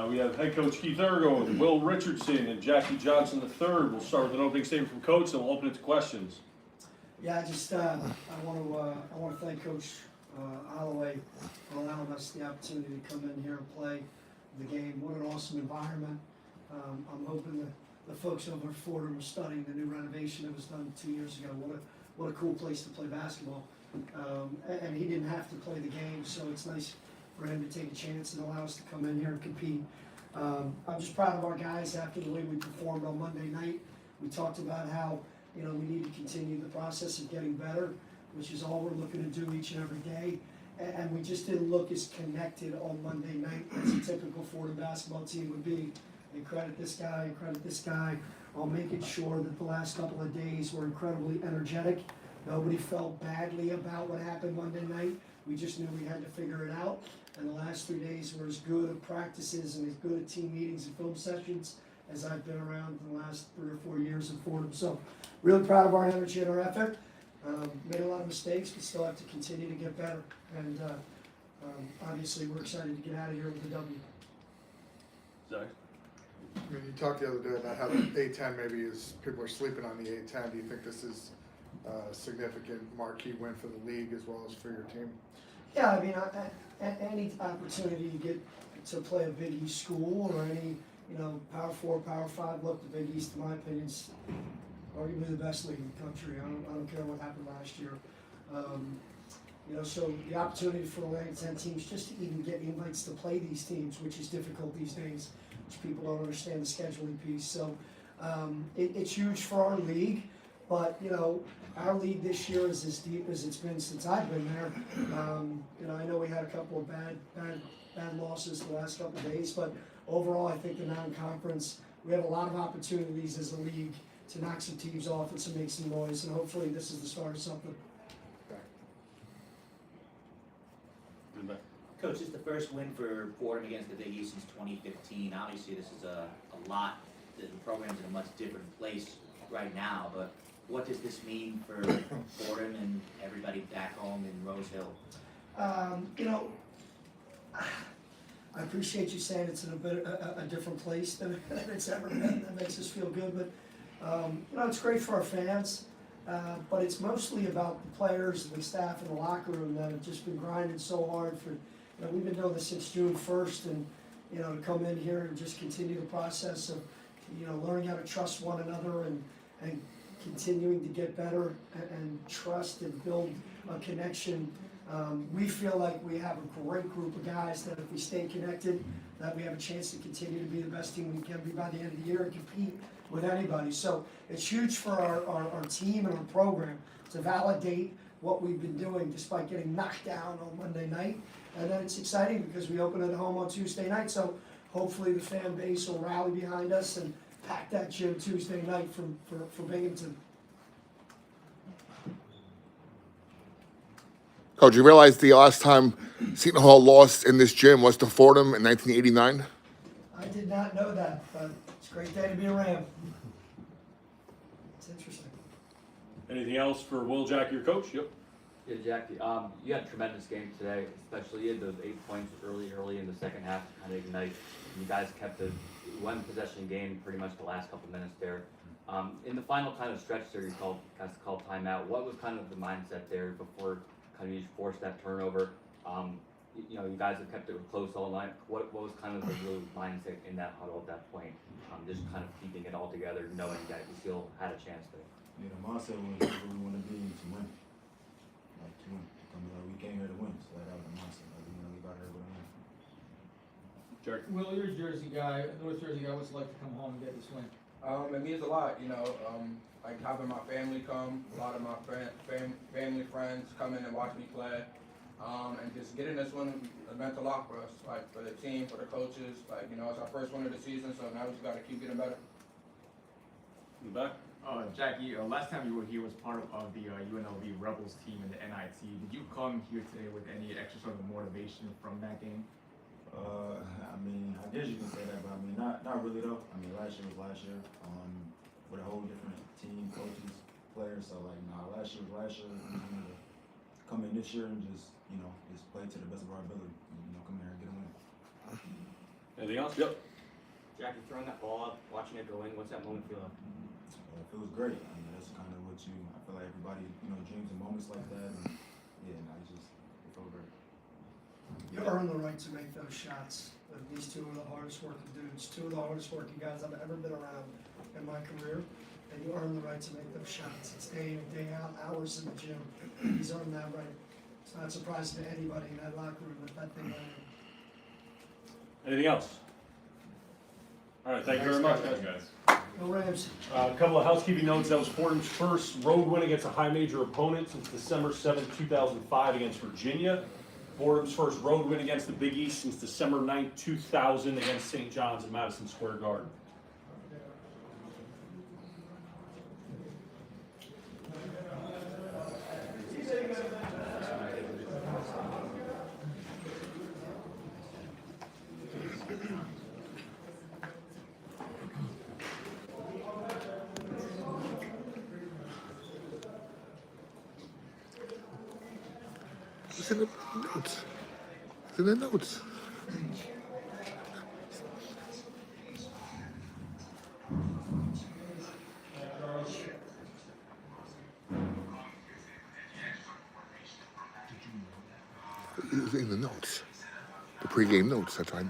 We have head coach Keith Ergo, Will Richardson, and Jackie Johnson III. We'll start with an opening statement from coach, and we'll open it to questions. Yeah, I want to thank Coach Holloway for allowing us the opportunity to come in here and play the game. What an awesome environment. I'm hoping that the folks over at Fordham are studying the new renovation that was done 2 years ago. What a cool place to play basketball. And he didn't have to play the game, so it's nice for him to take a chance and allow us to come in here and compete. I'm just proud of our guys after the way we performed on Monday night. We talked about how we need to continue the process of getting better, which is all we're looking to do each and every day. And we just didn't look as connected on Monday night as a typical Fordham basketball team would be. And credit this guy, and credit this guy on making sure that the last couple of days were incredibly energetic. Nobody felt badly about what happened Monday night. We just knew we had to figure it out. And the last 3 days were as good at practices and as good at team meetings and film sessions as I've been around in the last 3 or 4 years in Fordham. So really proud of our energy and our effort. Made a lot of mistakes, but still have to continue to get better. And obviously we're excited to get out of here with a W. Zach? I mean, you talked the other day about how the A10 maybe is, people are sleeping on the A10. Do you think this is a significant marquee win for the league as well as for your team? Yeah, I mean, any opportunity you get to play a Big East school or any, Power 4, Power 5, look, the Big East, in my opinion, is arguably the best league in the country. I don't care what happened last year. So the opportunity for the A10 teams just to even get invites to play these teams, which is difficult these days, which people don't understand the scheduling piece. So it's huge for our league, but our league this year is as deep as it's been since I've been there. I know we had a couple of bad losses the last couple of days, but overall I think the non-conference, we have a lot of opportunities as a league to knock some teams off and to make some noise, and hopefully this is the start of something. Coach, this is the first win for Fordham against the Big East since 2015. Obviously, this is a lot. The program's in a much different place right now, but what does this mean for Fordham and everybody back home in Rose Hill? I appreciate you saying it's in a different place than it's ever been. That makes us feel good, but it's great for our fans. But it's mostly about the players and the staff in the locker room that have just been grinding so hard for, we've been doing this since June 1st, and, to come in here and just continue the process of, learning how to trust one another and continuing to get better and trust and build a connection. We feel like we have a great group of guys that if we stay connected, that we have a chance to continue to be the best team we can be by the end of the year and compete with anybody. So it's huge for our team and our program to validate what we've been doing despite getting knocked down on Monday night. And then it's exciting because we open at home on Tuesday night, so hopefully the fan base will rally behind us and pack that gym Tuesday night for Binghamton. Coach, you realize the last time Seton Hall lost in this gym was to Fordham in 1989? I did not know that, but it's a great day to be a Ram. It's interesting. Anything else for Will, Jackie, your coach? Yep. Yeah, Jackie, you had a tremendous game today, especially you had those 8 points early in the second half to kind of ignite. You guys kept the one possession game pretty much the last couple minutes there. In the final kind of stretch there, you guys called timeout. What was kind of the mindset there before kind of you forced that turnover? You guys have kept it close all night. What was kind of the real mindset in that huddle at that point? Just kind of keeping it all together, knowing that you still had a chance there. Yeah, the mindset was where we want to be to win. We came here to win, so that was the mindset. We got here with a win. Jerry? Will, you're a Jersey guy, North Jersey guy. What's it like to come home and get this win? It means a lot, like having my family come, a lot of my family friends come in and watch me play, and just getting this one meant a lot for us, like for the team, for the coaches, it's our first win of the season, so now we just got to keep getting better. In the back? Jackie, last time you were here was part of the UNLV Rebels team in the NIT. Did you come here today with any extra sort of motivation from that game? I guess you can say that, but not really though. Last year was last year, with a whole different team, coaches, players. So last year was last year. We wanted to come in this year and just play to the best of our ability. Come here and get a win. Anything else? Yep. Jackie, throwing that ball up, watching it go in, what's that moment feel like? It feels great. I mean, that's kind of what I feel like everybody, dreams of moments like that. And yeah, it felt great. You earn the right to make those shots. These two are the hardest working dudes, two of the hardest working guys I've ever been around in my career. And you earn the right to make those shots. It's day in, day out, hours in the gym. He's earned that right. It's not surprising to anybody in that locker room that thing went in. Anything else? All right, thank you very much, guys. Go Rams. A couple of housekeeping notes. That was Fordham's first road win against a high major opponent since December 7th, 2005 against Virginia. Fordham's first road win against the Big East since December 9th, 2000 against St. John's in Madison Square Garden. It's in the notes. It's in the notes. It's in the notes. The pregame notes, that's right.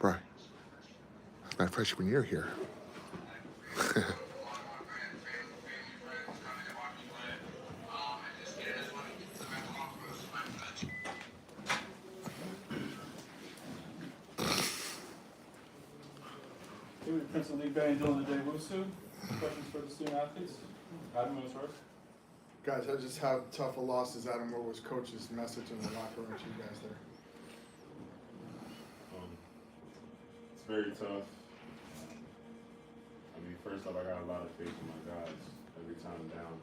Right. It's my freshman year here. Principal League Band Dylan Day Wusu. Questions for the student athletes? Adam goes first. Guys, I just how tough a loss is Adam. What was coach's message in the locker room to you guys there? It's very tough. I mean, first off, I got a lot of faith in my guys every time down.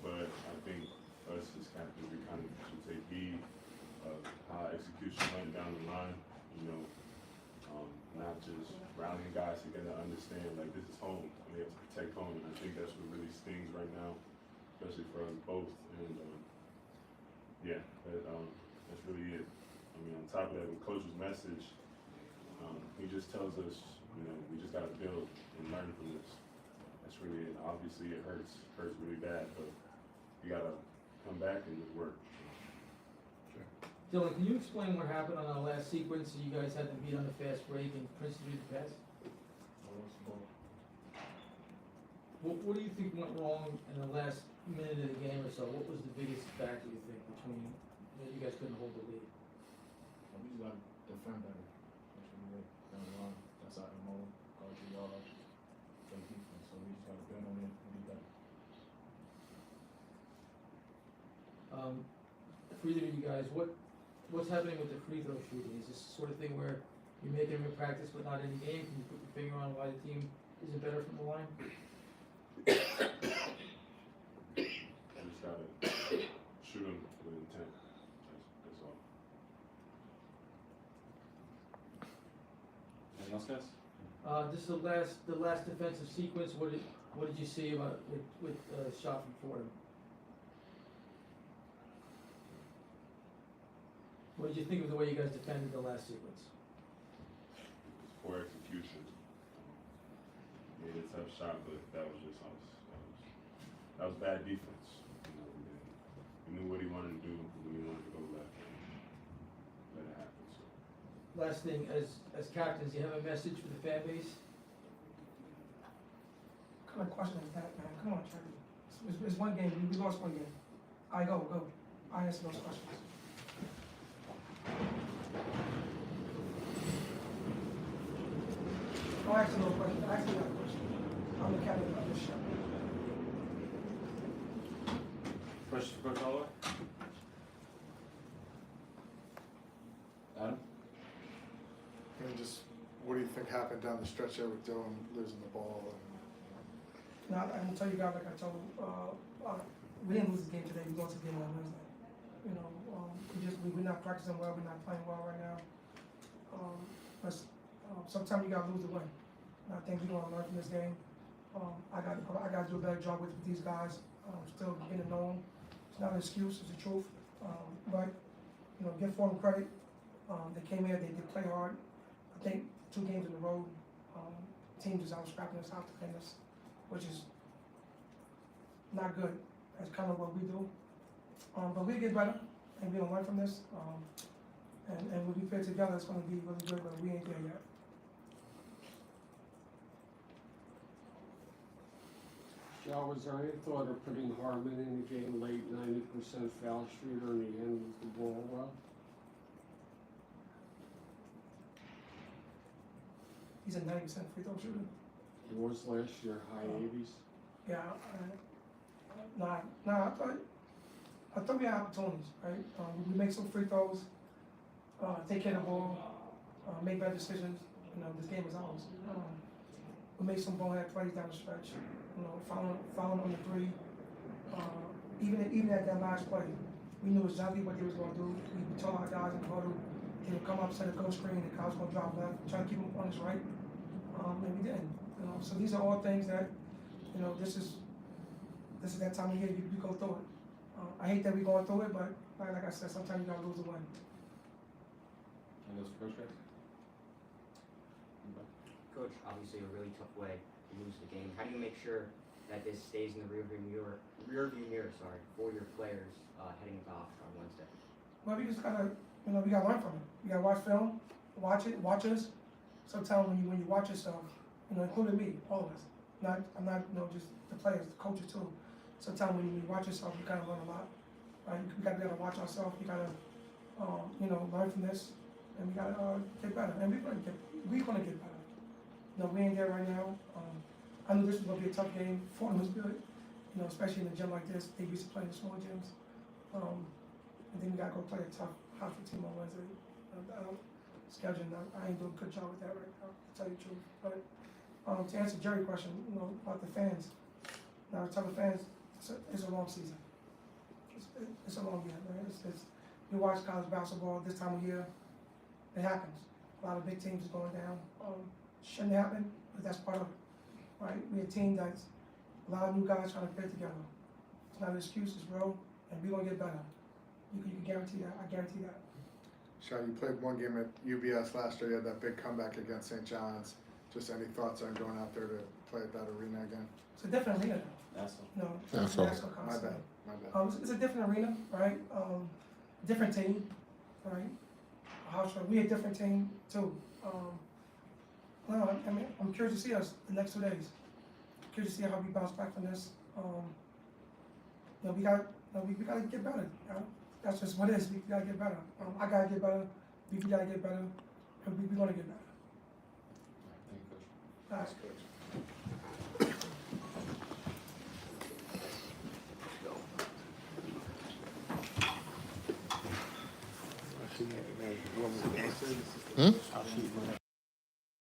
But I think us as captains, we kind of should take heed of how execution went down the line. Not just rallying guys together, understand like this is home. We have to protect home, and I think that's what really stings right now, especially for us both. And that's really it. I mean, on top of that, with Coach's message, he just tells us, we just got to build and learn from this. That's really it. Obviously, it hurts really bad, but you got to come back and just work. Dylan, can you explain what happened on our last sequence? You guys had to beat on the fast break and Prince drew the pass? What do you think went wrong in the last minute of the game or so? What was the biggest factor, you think, between you guys couldn't hold the lead? We just got to defend better. That's really it. Down the line. That's our MO. Guard your yards. Play defense. So we just got to bend on it and be better. For either of you guys, what's happening with the free throw shooting? Is this the sort of thing where you're making them in practice but not in the game? Can you put your finger on why the team isn't better from the line? You just got to shoot them with intent. That's all. Anything else, guys? Just the last defensive sequence. What did you see about with shot from Fordham? What did you think of the way you guys defended the last sequence? Poor execution. Made a tough shot, but that was just us. That was bad defense. We knew what he wanted to do, and we wanted to go left. Let it happen. So. Last thing, as captains, you have a message for the fan base? What kind of question is that, man? Come on, Charlie. It's one game. We lost one game. I go. I answer those questions. I'll ask you no question. Ask me that question. I'm the captain of this show. Questions for Coach Holloway? Adam? And just, what do you think happened down the stretch there with Dylan losing the ball? Now, I'm gonna tell you guys, like I told, we didn't lose the game today, we lost the game on Wednesday. You know, we're not practicing well, we're not playing well right now. But sometimes you gotta lose to win. And I think we're gonna learn from this game. I gotta do a better job with these guys, still getting to know them. It's not an excuse, it's the truth. But, you know, give Fordham credit. They came here, they play hard. I think 2 games in a row, teams is out scrapping us out to win this, which is not good. That's kind of what we do. But we get better, and we're gonna learn from this. And when we play together, it's gonna be really good, but we ain't there yet. Joe, was there any thought of putting Harmon in the game late, 90% foul shooter, and he handles the ball well? He's a 90% free throw shooter. He was last year, high 80s. Yeah, I thought we had opportunities, right? We make some free throws, take care of the ball, make better decisions. You know, this game is ours. We made some bonehead plays down the stretch. You know, fouling on the 3. Even at that last play, we knew exactly what they was gonna do. We told our guys in the huddle, they would come up, set a go screen, the guys gonna drop left, try to keep them on his right. And we didn't. You know, so these are all things that, you know, this is that time of year you go through it. I hate that we're going through it, but like I said, sometimes you gotta lose to win. And those for Coach Guys? Coach, obviously a really tough way to lose the game. How do you make sure that this stays in the rearview mirror, for your players heading into off on Wednesday? Well, we just gotta, you know, we gotta learn from it. We gotta watch film, watch us. Sometimes when you watch yourself, you know, including me, all of us. I'm not, you know, just the players, the coaches too. Sometimes when you watch yourself, you gotta learn a lot. Right? We gotta be able to watch ourselves. We gotta, you know, learn from this, and we gotta get better. And we're gonna get better. You know, we ain't there right now. I knew this was gonna be a tough game. Fordham was good, you know, especially in a gym like this. They used to play in the small gyms. And then we gotta go play a tough Hartford team on Wednesday. Scheduling, I ain't doing a good job with that right now, to tell you the truth. But to answer Jerry's question, you know, about the fans. Now, tell the fans, it's a long season. It's a long year, man. You watch college basketball this time of year, it happens. A lot of big teams is going down. Shouldn't happen, but that's part of it, right? We're a team that's a lot of new guys trying to fit together. It's not an excuse, it's real, and we're gonna get better. You can guarantee that. I guarantee that. Sean, you played one game at UBS last year. You had that big comeback against St. John's. Just any thoughts on going out there to play at that arena again? It's a different arena. That's all. No, That's all. My bad. It's a different arena, right? Different team, right? We a different team too. No, I mean, I'm curious to see us the next 2 days. Curious to see how we bounce back from this. You know, we gotta get better. You know? That's just what it is. We gotta get better. I gotta get better. We gotta get better, and we're gonna get better. All right, thank you, Coach. All right. Hmm?